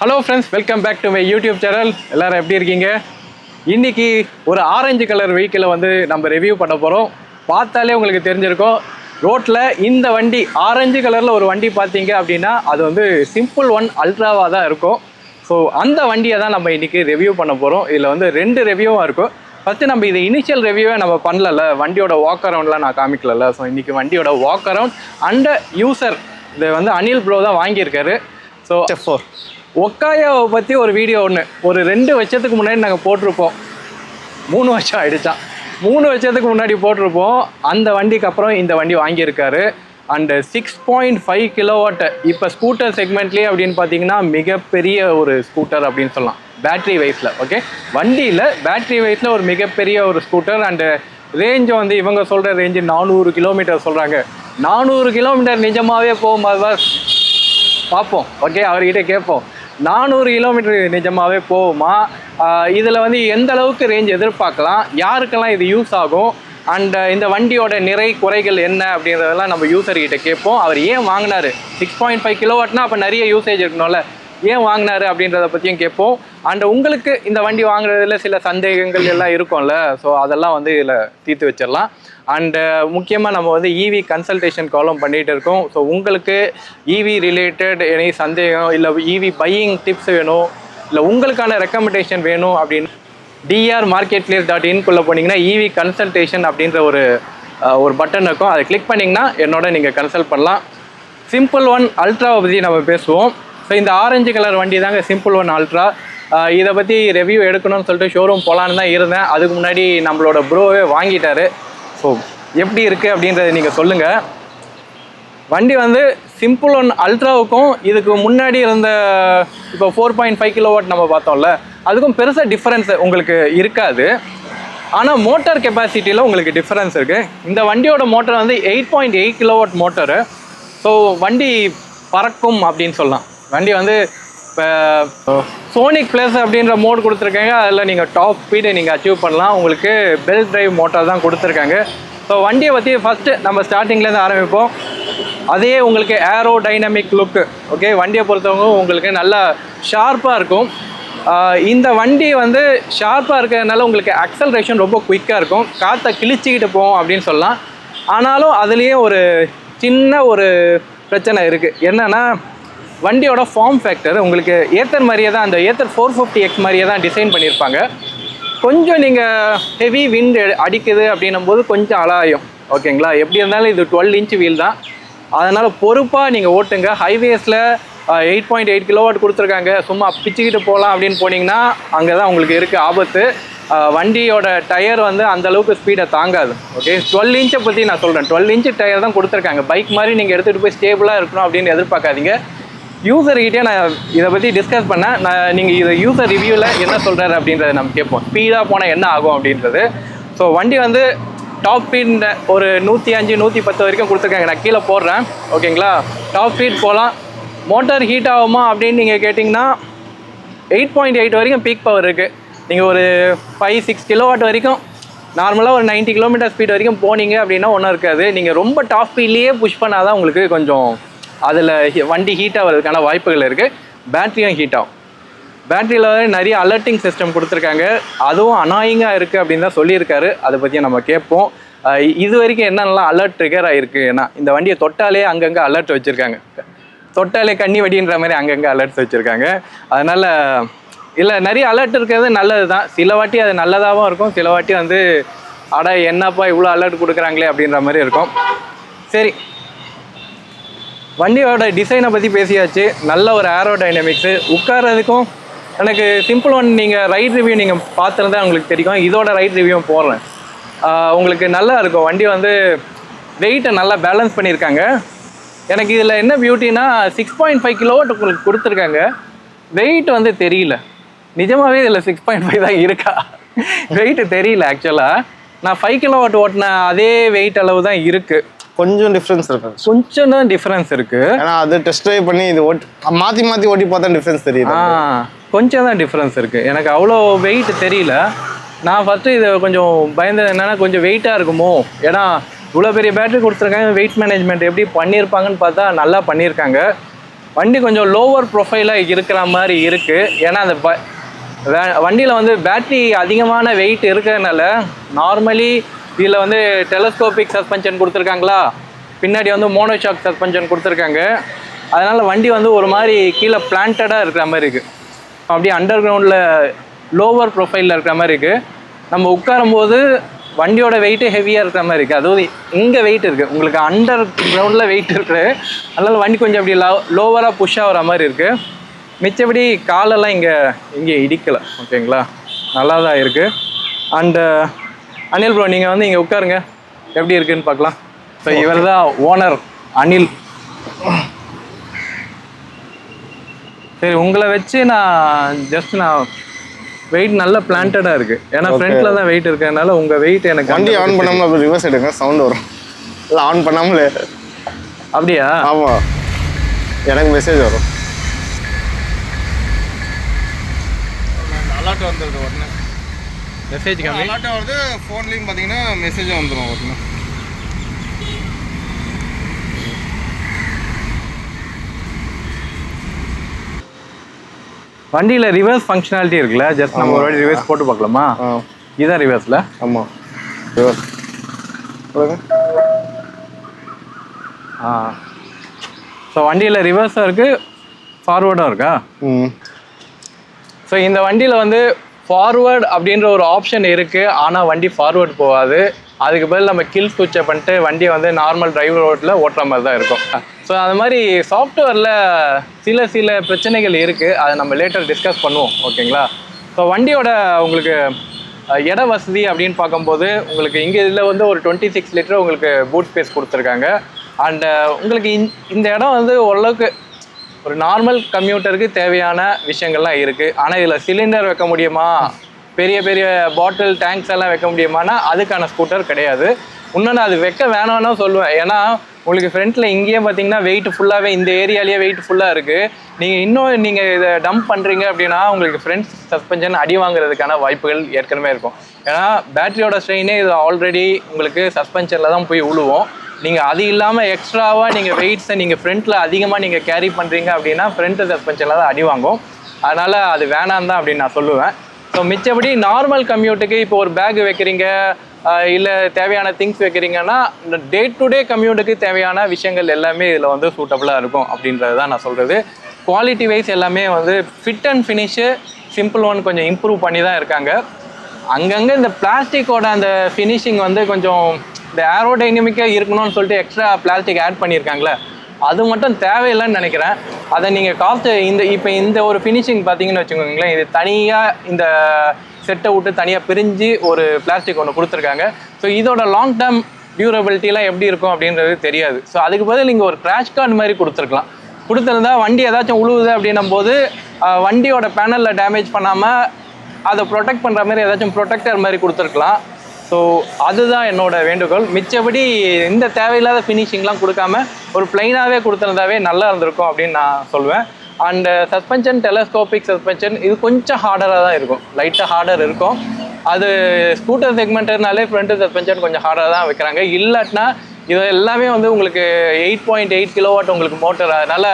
Hello friends, welcome back to my YouTube channel. எல்லோரும் எப்படி இருக்கீங்க? இன்றைக்கி ஒரு ஆரஞ்சு கலர் வெஹிக்கிளை வந்து நம்ம ரிவ்யூ பண்ண போகிறோம். பார்த்தாலே உங்களுக்கு தெரிஞ்சிருக்கும், ரோட்டில் இந்த வண்டி ஆரஞ்சு கலரில் ஒரு வண்டி பார்த்தீங்க அப்படின்னா அது வந்து சிம்பிள் ஒன் அல்ட்ராவாக தான் இருக்கும். ஸோ அந்த வண்டியை தான் நம்ம இன்றைக்கி ரிவ்யூ பண்ண போகிறோம். இதில் வந்து 2 ரிவ்யூவாக இருக்கும். ஃபஸ்ட்டு நம்ம இது இனிஷியல் ரிவ்யூவே நம்ம பண்ணல, வண்டியோட வாக் அரவுண்ட்லாம் நான் காமிக்கல. ஸோ இன்றைக்கி வண்டியோட வாக் அரவுண்ட் அண்ட் யூசர் இதை வந்து அனில் ப்ரோ தான் வாங்கியிருக்காரு. ஸோ ஒக்காயாவை பற்றி ஒரு வீடியோ ஒரு 2 வருஷத்துக்கு முன்னாடி நாங்கள் போட்டிருப்போம். 3 வருஷம் ஆகிடுச்சான். 3 வருஷத்துக்கு முன்னாடி போட்டிருப்போம். அந்த வண்டிக்கு அப்புறம் இந்த வண்டி வாங்கியிருக்காரு. அண்டு 6.5 கிலோவாட் இப்போ ஸ்கூட்டர் செக்மெண்ட்லேயே அப்படின்னு பார்த்தீங்கன்னா மிகப்பெரிய ஒரு ஸ்கூட்டர் அப்படின்னு சொல்லலாம், பேட்ரி வைஸில். ஓகே, வண்டியில் பேட்ரி வைஸில் ஒரு மிகப்பெரிய ஒரு ஸ்கூட்டர். அண்டு ரேஞ்சை வந்து இவங்க சொல்கிற ரேஞ்சு 400 கிலோமீட்டர் சொல்கிறாங்க. 400 கிலோமீட்டர் நிஜமாகவே போகும்போது பார்ப்போம். ஓகே, அவர்கிட்ட கேட்போம், 400 கிலோமீட்டர் நிஜமாகவே போகுமா, இதில் வந்து எந்த அளவுக்கு ரேஞ்ச் எதிர்பார்க்கலாம், யாருக்கெல்லாம் இது யூஸ் ஆகும், அண்ட் இந்த வண்டியோட நிறை குறைகள் என்ன அப்படின்றதெல்லாம் நம்ம யூசர்கிட்ட கேட்போம். அவர் ஏன் வாங்கினார், 6.5 கிலோவாட்னா அப்போ நிறைய யூசேஜ் இருக்கணும்ல, ஏன் வாங்கினாரு அப்படின்றத பற்றியும் கேட்போம். அண்ட் உங்களுக்கு இந்த வண்டி வாங்குறதுல சில சந்தேகங்கள் எல்லாம் இருக்கும்ல, ஸோ அதெல்லாம் வந்து இதில் தீர்த்து வச்சிடலாம். அண்டு முக்கியமாக நம்ம வந்து இவி கன்சல்டேஷன் காலும் பண்ணிகிட்டு இருக்கோம். ஸோ உங்களுக்கு இவி ரிலேட்டட் எனி சந்தேகம் இல்லை இவி பையிங் டிப்ஸ் வேணும், இல்லை உங்களுக்கான ரெக்கமெண்டேஷன் வேணும் அப்படின்னு drmarketplace.in போனீங்கன்னா இவி கன்சல்டேஷன் அப்படின்ற ஒரு பட்டன் இருக்கும். அதை கிளிக் பண்ணிங்கன்னா என்னோட நீங்கள் கன்சல்ட் பண்ணலாம். சிம்பிள் ஒன் அல்ட்ராவை பற்றி நம்ம பேசுவோம். ஸோ இந்த ஆரஞ்சு கலர் வண்டி தாங்க சிம்பிள் ஒன் அல்ட்ரா. இதை பற்றி ரிவ்யூ எடுக்கணும்னு சொல்லிட்டு ஷோரூம் போகலான்னு தான் இருந்தேன். அதுக்கு முன்னாடி நம்மளோட ப்ரோவே வாங்கிட்டாரு. ஸோ எப்படி இருக்குது அப்படின்றத நீங்கள் சொல்லுங்கள். வண்டி வந்து சிம்பிள் ஒன் அல்ட்ராவுக்கும் இதுக்கு முன்னாடி இருந்த இப்போ 4.5 கிலோவாட் நம்ம பார்த்தோம்ல, அதுக்கும் பெருசாக டிஃப்ரென்ஸ் உங்களுக்கு இருக்காது. ஆனால் மோட்டார் கெப்பாசிட்டியில் உங்களுக்கு டிஃப்ரென்ஸ் இருக்குது. இந்த வண்டியோட மோட்டர் வந்து 8.8 கிலோவாட் மோட்டரு. ஸோ வண்டி பறக்கும் அப்படின்னு சொல்லலாம். வண்டி வந்து இப்போ சோனிக் ப்ளஸ் அப்படின்ற மோட் கொடுத்துருக்காங்க. அதில் நீங்கள் டாப் ஸ்பீடை நீங்கள் அச்சீவ் பண்ணலாம். உங்களுக்கு பெல்ட் டிரைவ் மோட்டார் தான் கொடுத்துருக்காங்க. ஸோ வண்டியை பற்றி ஃபஸ்ட்டு நம்ம ஸ்டார்டிங்லேருந்து ஆரம்பிப்போம். அதே உங்களுக்கு ஏரோ டைனமிக் லுக்கு. ஓகே, வண்டியை பொறுத்தவங்க உங்களுக்கு நல்லா ஷார்ப்பாக இருக்கும். இந்த வண்டி வந்து ஷார்ப்பாக இருக்கிறதுனால உங்களுக்கு அக்சலரேஷன் ரொம்ப குயிக்காக இருக்கும். காற்றை கிழிச்சிக்கிட்டு போவோம் அப்படின்னு சொல்லலாம். ஆனாலும் அதுலேயே ஒரு சின்ன ஒரு பிரச்சனை இருக்குது. என்னென்னா வண்டியோட ஃபார்ம் ஃபேக்டர் உங்களுக்கு ஏத்தர் மாதிரியே தான், அந்த ஏத்தர் 450X மாதிரியே தான் டிசைன் பண்ணியிருப்பாங்க. கொஞ்சம் நீங்கள் ஹெவி விண்ட் அடிக்குது அப்படின்னும் போது கொஞ்சம் அலாயும். ஓகேங்களா, எப்படி இருந்தாலும் இது 12 இன்ச் வீல் தான். அதனால் பொறுப்பாக நீங்கள் ஓட்டுங்க. ஹைவேஸில் 8.8 கிலோவாட் கொடுத்துருக்காங்க, சும்மா பிச்சுக்கிட்டு போகலாம் அப்படின்னு போனீங்கன்னா அங்கே தான் உங்களுக்கு இருக்குது ஆபத்து. வண்டியோட டயர் வந்து அந்தளவுக்கு ஸ்பீடை தாங்காது. ஓகே, 12 இன்ச்சை பற்றி நான் சொல்கிறேன். 12 இன்ச்சு டயர் தான் கொடுத்துருக்காங்க. பைக் மாதிரி நீங்கள் எடுத்துகிட்டு போய் ஸ்டேபிளாக இருக்கணும் அப்படின்னு எதிர்பார்க்காதீங்க. யூசர்கிட்டே நான் இதை பற்றி டிஸ்கஸ் பண்ணேன். நீங்கள் இதை யூசர் ரிவ்யூவில் என்ன சொல்கிறாரு அப்படின்றத நம்ம கேட்போம். ஸ்பீடாக போனால் என்ன ஆகும் அப்படின்றது. ஸோ வண்டி வந்து டாப் ஸ்பீட் ஒரு 105 110 வரைக்கும் கொடுத்துருக்காங்க. நான் கீழே போடுறேன். ஓகேங்களா, டாப் ஸ்பீட் போகலாம். மோட்டார் ஹீட் ஆகுமா அப்படின்னு நீங்கள் கேட்டிங்கன்னா 8.8 வரைக்கும் பீக் பவர் இருக்குது. நீங்கள் ஒரு 5-6 கிலோவாட் வரைக்கும் நார்மலாக ஒரு 90 கிலோமீட்டர் ஸ்பீட் வரைக்கும் போனீங்க அப்படின்னா ஒன்றும் இருக்காது. நீங்கள் ரொம்ப டாப் ஸ்பீட்லேயே புஷ் பண்ணால் தான் உங்களுக்கு கொஞ்சம் அதில் வண்டி ஹீட் ஆகிறதுக்கான வாய்ப்புகள் இருக்குது. பேட்டரியும் ஹீட் ஆகும். பேட்டரியில் நிறைய அலர்ட்டிங் சிஸ்டம் கொடுத்துருக்காங்க. அதுவும் அனாயிங்காக இருக்குது அப்படின்னு தான் சொல்லியிருக்காரு. அதை பற்றி நம்ம கேட்போம். இது வரைக்கும் என்னென்னலாம் அலர்ட் ட்ரிகர் ஆகிருக்கு, ஏன்னா இந்த வண்டியை தொட்டாலே அங்கங்கே அலர்ட் வச்சுருக்காங்க. தொட்டாலே கண்ணி வடின்ற மாதிரி அங்கங்கே அலர்ட்ஸ் வச்சுருக்காங்க. அதனால் இல்லை, நிறைய அலர்ட் இருக்கிறது நல்லது தான். சில வாட்டி அது நல்லதாகவும் இருக்கும், சில வாட்டி வந்து அட என்னப்பா இவ்வளோ அலர்ட் கொடுக்குறாங்களே அப்படின்ற மாதிரி இருக்கும். சரி, வண்டியோட டிசைனை பற்றி பேசியாச்சு. நல்ல ஒரு ஏரோ டைனமிக்ஸு. உட்கார்றதுக்கும் எனக்கு சிம்பிள் ஒன் நீங்கள் ரைட் ரிவ்யூ நீங்கள் பார்த்துருந்தா உங்களுக்கு தெரியும். இதோட ரைட் ரிவ்யூவும் போடுறேன். உங்களுக்கு நல்லா இருக்கும். வண்டி வந்து வெயிட்டை நல்லா பேலன்ஸ் பண்ணியிருக்காங்க. எனக்கு இதில் என்ன பியூட்டினா 6.5 கிலோவாட் உங்களுக்கு கொடுத்துருக்காங்க. வெயிட் வந்து தெரியல. நிஜமாகவே இதில் 6.5 தான் இருக்கா, வெயிட்டு தெரியல. ஆக்சுவலாக நான் 5 கிலோவாட் ஓட்டின அதே வெயிட் அளவு தான் இருக்குது. கொஞ்சம் டிஃப்ரென்ஸ் இருக்கு. கொஞ்சம் தான் டிஃப்ரென்ஸ் இருக்கு. ஏன்னா அது டெஸ்ட் ட்ரைவ் பண்ணி இது மாற்றி ஓட்டி பார்த்தா டிஃப்ரென்ஸ் தெரியுது. கொஞ்சம் தான் டிஃப்ரென்ஸ் இருக்கு. எனக்கு அவ்வளோ வெயிட் தெரியல. நான் ஃபஸ்ட்டு இது கொஞ்சம் பயந்தது என்னன்னா கொஞ்சம் வெயிட்டாக இருக்குமோ, ஏன்னா இவ்வளோ பெரிய பேட்டரி கொடுத்துருக்காங்க, வெயிட் மேனேஜ்மெண்ட் எப்படி பண்ணியிருப்பாங்கன்னு பார்த்தா நல்லா பண்ணியிருக்காங்க. வண்டி கொஞ்சம் லோவர் ப்ரொஃபைலாக இருக்கிற மாதிரி இருக்குது. ஏன்னா அந்த வண்டியில் வந்து பேட்ரி அதிகமான வெயிட் இருக்கிறதுனால நார்மலி இதில் வந்து டெலஸ்கோபிக் சஸ்பென்ஷன் கொடுத்துருக்காங்களா, பின்னாடி வந்து மோனோஷாக் சஸ்பென்ஷன் கொடுத்துருக்காங்க. அதனால் வண்டி வந்து ஒரு மாதிரி கீழே பிளான்டடாக இருக்கிற மாதிரி இருக்குது. அப்படியே அண்டர் கிரவுண்டில் லோவர் ப்ரொஃபைலில் இருக்கிற மாதிரி இருக்குது. நம்ம உட்காரும்போது வண்டியோட வெயிட்டு ஹெவியாக இருக்கிற மாதிரி இருக்குது. அதுவும் இங்கே வெயிட் இருக்குது, உங்களுக்கு அண்டர் கிரவுண்டில் வெயிட் இருக்குது. அதனால் வண்டி கொஞ்சம் அப்படி லோவராக புஷ் ஆகிற மாதிரி இருக்குது. மிச்சபடி காலெல்லாம் இங்கே இடிக்கலை. ஓகேங்களா, நல்லா தான் இருக்குது. அண்டு அனில் ப்ரோ, நீங்கள் வந்து இங்கே உட்காருங்க, எப்படி இருக்குதுன்னு பார்க்கலாம். ஸோ இவர் தான் ஓனர் அனில். சரி, உங்களை வச்சு நான் வெயிட் நல்ல பிளான்டடாக இருக்குது. ஏன்னா ஃப்ரண்ட்டில் தான் வெயிட் இருக்கிறதுனால உங்கள் வெயிட் எனக்கு. வண்டி ஆன் பண்ணாமல் அப்படி ரிவர்ஸ் எடுங்க, சவுண்ட் வரும். இல்லை ஆன் பண்ணாமலே. அப்படியா? ஆமாம், எனக்கு மெசேஜ் வரும். அலர்ட் வந்துடுது உடனே. மெசேஜ் கம்மி அலர்ட்டாக வருது. ஃபோன்லேயும் பார்த்தீங்கன்னா மெசேஜும் வந்துடும் உடனே. வண்டியில் ரிவர்ஸ் ஃபங்க்ஷனாலிட்டி இருக்குல்ல, ஜஸ்ட் நம்ம ஒரு வாட்டி ரிவர்ஸ் போட்டு பார்க்கலாமா? இதுதான் ரிவர்ஸில். ஆமாம், ரிவர்ஸ். ஸோ வண்டியில் ரிவர்ஸும் இருக்குது, ஃபார்வேர்டும் இருக்கா? ஸோ இந்த வண்டியில் வந்து ஃபார்வேர்டு அப்படின்ற ஒரு ஆப்ஷன் இருக்குது. ஆனால் வண்டி ஃபார்வேர்டு போகாது. அதுக்கு பதில் நம்ம கில் ஸ்விட்சை பண்ணிட்டு வண்டியை வந்து நார்மல் டிரைவ் ரோட்டில் ஓட்டுற மாதிரி தான் இருக்கும். ஸோ அது மாதிரி சாஃப்ட்வேரில் சில பிரச்சனைகள் இருக்குது. அதை நம்ம லேட்டர் டிஸ்கஸ் பண்ணுவோம். ஓகேங்களா? ஸோ வண்டியோட உங்களுக்கு இட வசதி அப்படின்னு பார்க்கும்போது உங்களுக்கு இங்கே இதில் வந்து ஒரு 26 லிட்டர் உங்களுக்கு பூட் ஸ்பேஸ் கொடுத்துருக்காங்க. அண்டு உங்களுக்கு இந்த இடம் வந்து ஓரளவுக்கு ஒரு நார்மல் கம்யூட்டருக்கு தேவையான விஷயங்கள்லாம் இருக்குது. ஆனால் இதில் சிலிண்டர் வைக்க முடியுமா, பெரிய பெரிய பாட்டில் டேங்க்ஸ் எல்லாம் வைக்க முடியுமானா அதுக்கான ஸ்கூட்டர் கிடையாது. இன்னொன்று அது வைக்க வேணாம்னு சொல்லுவேன். ஏன்னா உங்களுக்கு ஃப்ரண்ட்டில் இங்கேயே பார்த்தீங்கன்னா வெயிட் ஃபுல்லாகவே இந்த ஏரியாலேயே வெயிட் ஃபுல்லாக இருக்குது. நீங்கள் இதை டம்ப் பண்ணுறீங்க அப்படின்னா உங்களுக்கு ஃப்ரண்ட் சஸ்பென்ஷன் அடி வாங்குறதுக்கான வாய்ப்புகள் ஏற்கனவே இருக்கும். ஏன்னா பேட்டரியோட ஸ்ட்ரெயினே இது ஆல்ரெடி உங்களுக்கு சஸ்பென்ஷனில் தான் போய் விழுவோம். நீங்கள் அது இல்லாமல் எக்ஸ்ட்ராவாக நீங்கள் வெயிட்ஸை நீங்கள் ஃப்ரண்ட்டில் அதிகமாக நீங்கள் கேரி பண்ணுறீங்க அப்படின்னா ஃப்ரண்ட்டு சஸ்பென்ஷனில் தான் அடி வாங்கும். அதனால் அது வேணாம் தான் அப்படின்னு நான் சொல்லுவேன். ஸோ மிச்சபடி நார்மல் கம்யூட்டுக்கு இப்போ ஒரு பேக் வைக்கிறீங்க, இல்லை தேவையான திங்ஸ் வைக்கிறீங்கன்னா இந்த டே டு டே கம்யூட்டுக்கு தேவையான விஷயங்கள் எல்லாமே இதில் வந்து சூட்டபுளாக இருக்கும் அப்படின்றது தான் நான் சொல்கிறது. குவாலிட்டி வைஸ் எல்லாமே வந்து fit and finish simple one கொஞ்சம் இம்ப்ரூவ் பண்ணி தான் இருக்காங்க. அங்கங்கே இந்த பிளாஸ்டிக்கோட அந்த ஃபினிஷிங் வந்து கொஞ்சம் இந்த ஏரோடைனமிக்காக இருக்கணும்னு சொல்லிட்டு எக்ஸ்ட்ரா பிளாஸ்டிக் ஆட் பண்ணியிருக்காங்களே, அது மட்டும் தேவையில்லைன்னு நினைக்கிறேன். அதை நீங்கள் காஸ்ட்டு இப்போ இந்த ஒரு ஃபினிஷிங் பார்த்தீங்கன்னு வச்சுக்கோங்களேன், இது தனியாக இந்த செட்டை விட்டு தனியாக பிரிஞ்சு ஒரு பிளாஸ்டிக் ஒன்று கொடுத்துருக்காங்க. ஸோ இதோட லாங் டேர்ம் டியூரபிலிட்டிலாம் எப்படி இருக்கும் அப்படின்றது தெரியாது. ஸோ அதுக்கு பதில் நீங்கள் ஒரு கிராஷ் கார்டு மாதிரி கொடுத்துருக்கலாம். கொடுத்துருந்தா வண்டி ஏதாச்சும் உழுவுது அப்படின்னும் போது வண்டியோட பேனலில் டேமேஜ் பண்ணாமல் அதை ப்ரொடெக்ட் பண்ணுற மாதிரி ஏதாச்சும் ப்ரொடெக்டர் மாதிரி கொடுத்துருக்கலாம். ஸோ அதுதான் என்னோட வேண்டுகோள். மிச்சபடி இந்த தேவையில்லாத ஃபினிஷிங்லாம் கொடுக்காம ஒரு பிளைனாகவே கொடுத்துருந்தாவே நல்லா இருந்திருக்கும் அப்படின்னு நான் சொல்லுவேன். அண்டு சஸ்பென்ஷன் டெலஸ்கோபிக் சஸ்பென்ஷன் இது கொஞ்சம் ஹார்டராக தான் இருக்கும், லைட்டாக ஹார்டர் இருக்கும். அது ஸ்கூட்டர் செக்மெண்ட்னாலே ஃப்ரண்ட்டு சஸ்பென்ஷன் கொஞ்சம் ஹார்டராக தான் வைக்கிறாங்க. இல்லாட்டினா இது எல்லாமே வந்து உங்களுக்கு 8.8 கிலோவாட் உங்களுக்கு மோட்டர். அதனால்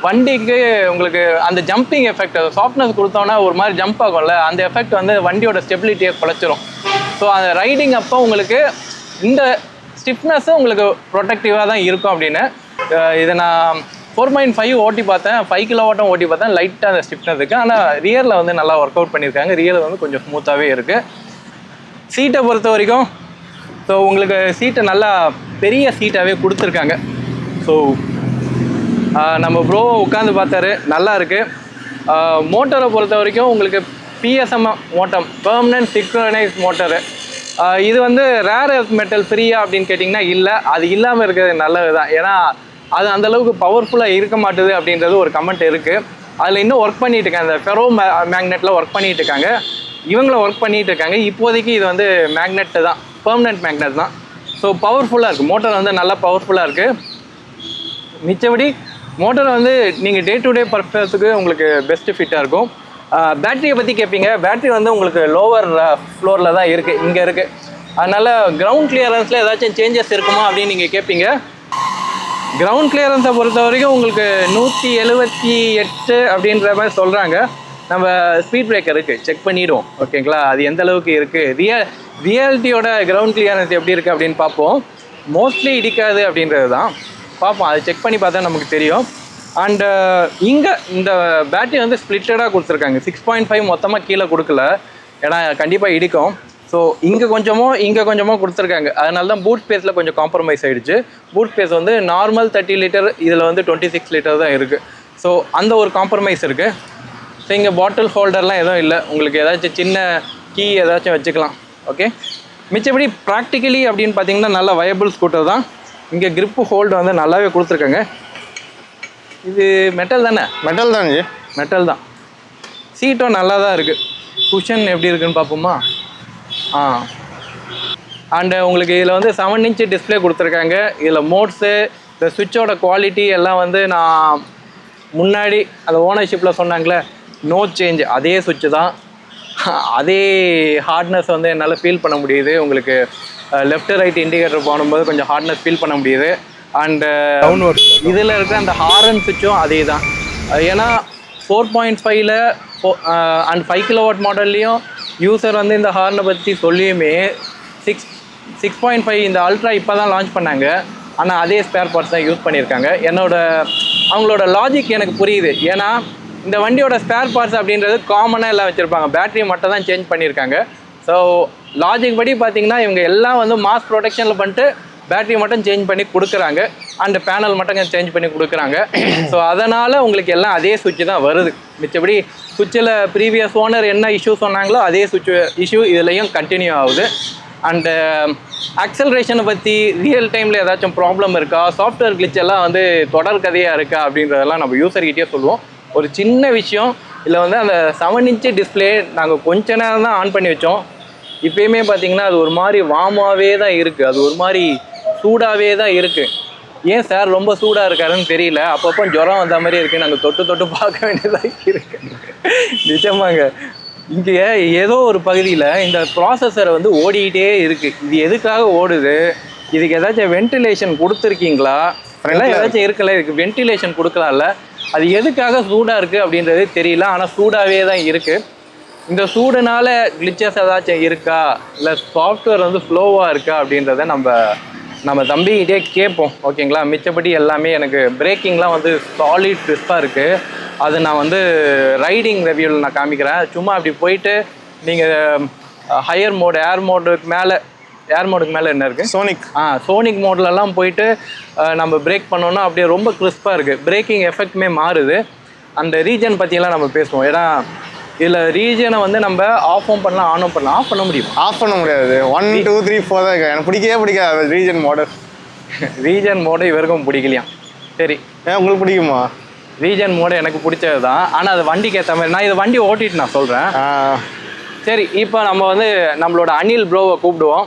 வண்டிக்கு உங்களுக்கு அந்த ஜம்பிங் எஃபெக்ட், சாஃப்ட்னஸ் கொடுத்தோன்னா ஒரு மாதிரி ஜம்ப் ஆகும்ல, அந்த எஃபெக்ட் வந்து வண்டியோட ஸ்டெபிலிட்டியை குறைச்சிரும். ஸோ அந்த ரைடிங் அப்போ உங்களுக்கு இந்த ஸ்டிஃப்னஸ்ஸும் உங்களுக்கு ப்ரொடெக்டிவாக தான் இருக்கும் அப்படின்னு. இதை நான் 4.5 ஓட்டி பார்த்தேன், 5 கிலோவாட்டும் ஓட்டி பார்த்தேன். லைட்டாக அந்த ஸ்டிஃப்னஸ் இருக்குது. ஆனால் ரியரில் வந்து நல்லா ஒர்க் அவுட் பண்ணியிருக்காங்க. ரியரில் வந்து கொஞ்சம் ஸ்மூத்தாகவே இருக்குது. சீட்டை பொறுத்த வரைக்கும் ஸோ உங்களுக்கு சீட்டை நல்லா பெரிய சீட்டாகவே கொடுத்துருக்காங்க. ஸோ நம்ம ப்ரோ உட்காந்து பார்த்தாரு, நல்லா இருக்குது. மோட்டரை பொறுத்த வரைக்கும் உங்களுக்கு PSM மோட்டம், பெர்மனன்ட் சிங்க்ரோனைஸ் மோட்டரு. இது வந்து ரேர் எர்த் மெட்டல் ஃப்ரீயா அப்படின்னு கேட்டிங்கன்னா இல்லை, அது இல்லாமல் இருக்கிறது நல்லது தான். ஏன்னா அது அந்தளவுக்கு பவர்ஃபுல்லாக இருக்க மாட்டுது அப்படின்றது ஒரு கமெண்ட் இருக்குது. அதில் இன்னும் ஒர்க் பண்ணிகிட்டு இருக்காங்க, அந்த ஃபெரோ மேக்னெட்டில் ஒர்க் பண்ணிகிட்டு இருக்காங்க, இவங்களும் ஒர்க் பண்ணிகிட்டு இருக்காங்க. இப்போதைக்கு இது வந்து மேக்னெட்டு தான், பெர்மனன்ட் மேக்னெட் தான். ஸோ பவர்ஃபுல்லாக இருக்குது, மோட்டர் வந்து நல்லா பவர்ஃபுல்லாக இருக்குது. மிச்சபடி மோட்டர் வந்து நீங்கள் டே டு டே பர்பஸுக்கு உங்களுக்கு பெஸ்ட்டு ஃபிட்டாக இருக்கும். பேட்டரியை பற்றி கேட்பீங்க. பேட்டரி வந்து உங்களுக்கு லோவர் ஃப்ளோரில் தான் இருக்குது, இங்கே இருக்குது. அதனால் கிரவுண்ட் கிளியரன்ஸில் ஏதாச்சும் சேஞ்சஸ் இருக்குமா அப்படின்னு நீங்கள் கேட்பீங்க. கிரவுண்ட் கிளியரன்ஸை பொறுத்த வரைக்கும் உங்களுக்கு 178 அப்படின்ற மாதிரி சொல்கிறாங்க. நம்ம ஸ்பீட் பிரேக்கர் இருக்குது, செக் பண்ணிவிடுவோம் ஓகேங்களா, அது எந்த அளவுக்கு இருக்குது, ரியாலிட்டியோட கிரவுண்ட் கிளியரன்ஸ் எப்படி இருக்குது அப்படின்னு பார்ப்போம். மோஸ்ட்லி இடிக்காது அப்படின்றது தான் பார்ப்போம், அதை செக் பண்ணி பார்த்தா நமக்கு தெரியும். அண்டு இங்கே இந்த பேட்டரி வந்து ஸ்ப்ளிட்டடாக கொடுத்துருக்காங்க. 6.5 மொத்தமாக கீழே கொடுக்கல, ஏன்னா கண்டிப்பாக இடிக்கும். ஸோ இங்கே கொஞ்சமோ கொடுத்துருக்காங்க. அதனால தான் பூட் ஸ்பேஸில் கொஞ்சம் காம்ப்ரமைஸ் ஆகிடுச்சு. பூட் ஸ்பேஸ் வந்து நார்மல் 30 லிட்டர், இதில் வந்து 26 லிட்டர் தான் இருக்குது. ஸோ அந்த ஒரு காம்ப்ரமைஸ் இருக்குது. ஸோ இங்கே பாட்டில் ஹோல்டர்லாம் எதுவும் இல்லை, உங்களுக்கு ஏதாச்சும் சின்ன கீ ஏதாச்சும் வச்சுக்கலாம். ஓகே, மிச்சப்படி ப்ராக்டிக்கலி அப்படின்னு பார்த்தீங்கன்னா நல்ல வயபிள் ஸ்கூட்டர் தான். இங்கே கிரிப்பு ஹோல்டு வந்து நல்லாவே கொடுத்துருக்காங்க. இது மெட்டல் தானே? மெட்டல் தான், மெட்டல் தான். சீட்டும் நல்லா தான் இருக்குது. குஷன் எப்படி இருக்குன்னு பார்ப்போமா? அண்டு உங்களுக்கு இதில் வந்து 7 இன்ச் டிஸ்பிளே கொடுத்துருக்காங்க. இதில் மோட்ஸு, இந்த சுவிட்சோட குவாலிட்டி எல்லாம் வந்து நான் முன்னாடி அந்த ஓனர்ஷிப்பில் சொன்னாங்களே நோ சேஞ்ச், அதே சுவிட்சு தான், அதே ஹார்ட்னஸ் வந்து என்னால் ஃபீல் பண்ண முடியுது. உங்களுக்கு லெஃப்ட் ரைட் இண்டிகேட்டர் போடும்போது கொஞ்சம் ஹார்ட்னஸ் ஃபீல் பண்ண முடியுது. அண்டு இதில் இருக்கிற அந்த ஹாரன் சுவிட்சும் அதே தான். ஏன்னா 4.5ல் அண்ட் 5 கிலோவாட் மாடல்லையும் யூசர் வந்து இந்த ஹார்னை பற்றி சொல்லியுமே 6.5 இந்த அல்ட்ரா இப்போ தான் லான்ச் பண்ணாங்க. ஆனால் அதே ஸ்பேர் பார்ட்ஸ் தான் யூஸ் பண்ணியிருக்காங்க. அவங்களோட லாஜிக் எனக்கு புரியுது. ஏன்னா இந்த வண்டியோட ஸ்பேர் பார்ட்ஸ் அப்படின்றது காமனாக எல்லாம் வச்சுருப்பாங்க, பேட்டரி மட்டும் தான் சேஞ்ச் பண்ணியிருக்காங்க. ஸோ லாஜிக் படி பார்த்தீங்கன்னா இவங்க எல்லாம் வந்து மாஸ் ப்ரொடெக்ஷனில் பண்ணிட்டு பேட்டரி மட்டும் சேஞ்ச் பண்ணி கொடுக்குறாங்க, அண்ட் பேனல் மட்டும் சேஞ்ச் பண்ணி கொடுக்குறாங்க. ஸோ அதனால் உங்களுக்கு எல்லாம் அதே சுவிட்சு தான் வருது. மிச்சபடி சுவிட்சில் ப்ரீவியஸ் ஓனர் என்ன இஷ்யூ சொன்னாங்களோ அதே சுவிட்ச் இஷ்யூ இதுலேயும் கண்டினியூ ஆகுது. அண்டு ஆக்சலரேஷனை பற்றி ரியல் டைமில் ஏதாச்சும் ப்ராப்ளம் இருக்கா, சாஃப்ட்வேர் கிளிச் எல்லாம் வந்து தொடர் கதையாக இருக்கா அப்படின்றதெல்லாம் நம்ம யூசர்கிட்டே சொல்லுவோம். ஒரு சின்ன விஷயம், இதில் வந்து அந்த 7 இன்ச் டிஸ்பிளே நாங்கள் கொஞ்ச நேரம் தான் ஆன் பண்ணி வச்சோம். இப்போயுமே பார்த்தீங்கன்னா அது ஒரு மாதிரி வார்மாகவே தான் இருக்குது, அது ஒரு மாதிரி சூடாகவே தான் இருக்குது. ஏன் சார் ரொம்ப சூடாக இருக்காருன்னு தெரியல, அப்பப்போ ஜுரம் வந்த மாதிரி இருக்குது. நாங்கள் தொட்டு பார்க்க வேண்டியதாக இருக்குது. நிஜமாங்க, இங்கே ஏதோ ஒரு பகுதியில் இந்த ப்ராசஸர் வந்து ஓடிக்கிட்டே இருக்குது. இது எதுக்காக ஓடுது, இதுக்கு ஏதாச்சும் வென்டிலேஷன் கொடுத்துருக்கீங்களா, அதெல்லாம் ஏதாச்சும் இருக்கல, இதுக்கு வென்டிலேஷன் கொடுக்கலாம்ல, அது எதுக்காக சூடாக இருக்குது அப்படின்றது தெரியல. ஆனால் சூடாகவே தான் இருக்குது. இந்த சூடுனால கிளிச்சஸ் ஏதாச்சும் இருக்கா, இல்லை சாஃப்ட்வேர் வந்து ஸ்லோவாக இருக்கா அப்படின்றத நம்ம தம்பிக்கிட்டே கேட்போம் ஓகேங்களா. மிச்சப்படி எல்லாமே எனக்கு பிரேக்கிங்லாம் வந்து சாலிட் ட்விஸ்டாக இருக்குது. அது நான் வந்து ரைடிங் ரிவ்யூவில் நான் காமிக்கிறேன். சும்மா அப்படி போயிட்டு நீங்கள் ஹையர் மோடு, ஏர் மோடுக்கு மேலே என்ன இருக்குது, சோனிக் மோட்லலாம் போயிட்டு நம்ம பிரேக் பண்ணோன்னா அப்படியே ரொம்ப கிறிஸ்பாக இருக்குது, பிரேக்கிங் எஃபெக்ட்டுமே மாறுது. அந்த ரீஜன் பற்றியெல்லாம் நம்ம பேசுவோம். ஏன்னா இதில் ரீஜனை வந்து நம்ம ஆஃபும் பண்ணலாம், ஆனும் பண்ணலாம். ஆஃப் பண்ண முடியும், ஆஃப் பண்ண முடியாது. 1 2 3 4 தான் இருக்குது. எனக்கு பிடிக்காது ரீஜன் மாடல். ரீஜன் மோடு இவருக்கும் பிடிக்கலையா? சரி, உங்களுக்கு பிடிக்குமா? ரீஜன் மோடு எனக்கு பிடிச்சது தான், ஆனால் அது வண்டிக்கு ஏற்ற மாதிரி. நான் இது வண்டி ஓட்டிட்டு நான் சொல்கிறேன். சரி, இப்போ நம்ம வந்து நம்மளோட அனில் ப்ரோவை கூப்பிடுவோம்.